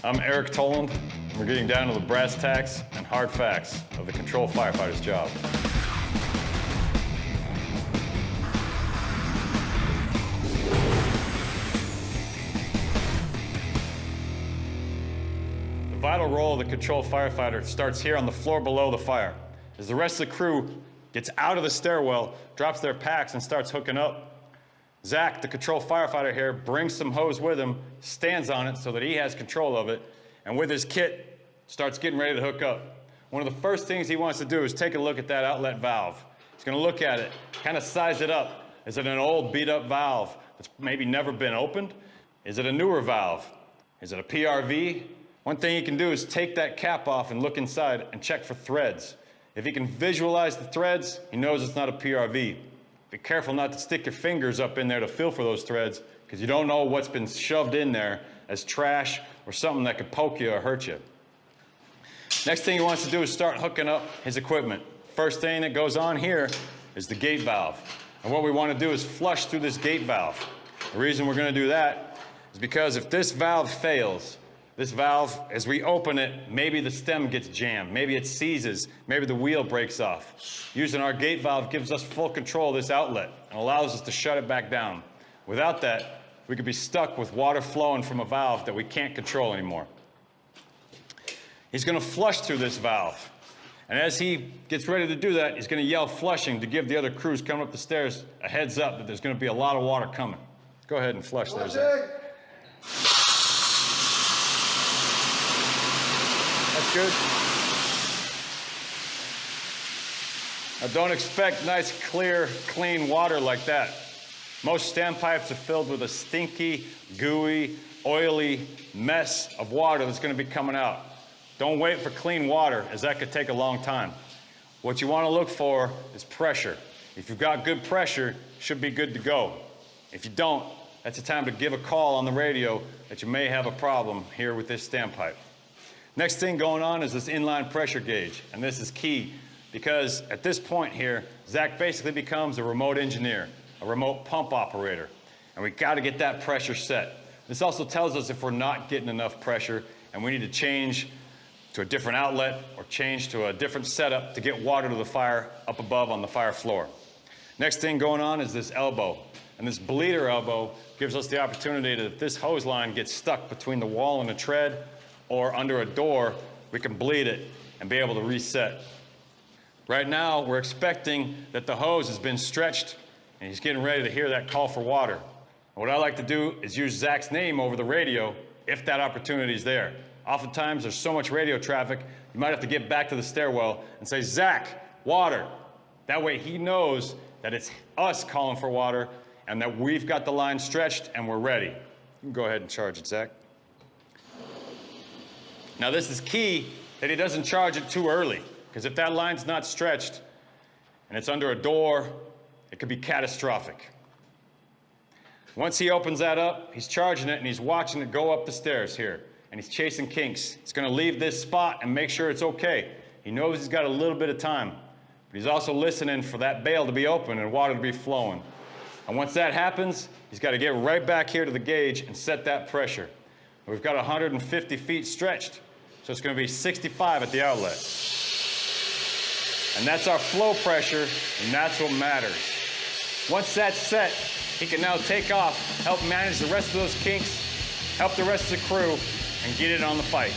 I'm Eric Toland, and we're getting down to the brass tacks and hard facts of the control firefighter's job. The vital role of the control firefighter starts here on the floor below the fire. As the rest of the crew gets out of the stairwell, drops their packs, and starts hooking up, Zach, the control firefighter here, brings some hose with him, stands on it so that he has control of it, and with his kit, starts getting ready to hook up. One of the first things he wants to do is take a look at that outlet valve. He's gonna look at it, kind of size it up. Is it an old beat up valve that's maybe never been opened? Is it a newer valve? Is it a PRV? One thing he can do is take that cap off and look inside and check for threads. If he can visualize the threads, he knows it's not a PRV. Be careful not to stick your fingers up in there to feel for those threads, because you don't know what's been shoved in there as trash or something that could poke you or hurt you. Next thing he wants to do is start hooking up his equipment. First thing that goes on here is the gate valve. And what we want to do is flush through this gate valve. The reason we're going to do that is because if this valve fails, this valve, as we open it, maybe the stem gets jammed, maybe it seizes, maybe the wheel breaks off. Using our gate valve gives us full control of this outlet and allows us to shut it back down. Without that, we could be stuck with water flowing from a valve that we can't control anymore. He's going to flush through this valve. And as he gets ready to do that, he's going to yell flushing to give the other crews coming up the stairs a heads up that there's going to be a lot of water coming. Go ahead and flush there, Zach. That's good. Now don't expect nice, clear, clean water like that. Most standpipes are filled with a stinky, gooey, oily mess of water that's going to be coming out. Don't wait for clean water, as that could take a long time. What you want to look for is pressure. If you've got good pressure, you should be good to go. If you don't, that's the time to give a call on the radio that you may have a problem here with this standpipe. Next thing going on is this inline pressure gauge, and this is key because at this point here, Zach basically becomes a remote engineer, a remote pump operator, and we got to get that pressure set. This also tells us if we're not getting enough pressure and we need to change to a different outlet or change to a different setup to get water to the fire up above on the fire floor. Next thing going on is this elbow, and this bleeder elbow gives us the opportunity that if this hose line gets stuck between the wall and the tread or under a door, we can bleed it and be able to reset. Right now, we're expecting that the hose has been stretched and he's getting ready to hear that call for water. And what I like to do is use Zach's name over the radio if that opportunity is there. Oftentimes, there's so much radio traffic, you might have to get back to the stairwell and say, Zach, water. That way he knows that it's us calling for water and that we've got the line stretched and we're ready. You can go ahead and charge it, Zach. Now this is key that he doesn't charge it too early, because if that line's not stretched and it's under a door, it could be catastrophic. Once he opens that up, he's charging it and he's watching it go up the stairs here, and he's chasing kinks. He's going to leave this spot and make sure it's okay. He knows he's got a little bit of time, but he's also listening for that bail to be open and water to be flowing. And once that happens, he's got to get right back here to the gauge and set that pressure. We've got 150 feet stretched, so it's going to be 65 at the outlet. And that's our flow pressure, and that's what matters. Once that's set, he can now take off, help manage the rest of those kinks, help the rest of the crew, and get it on the fight.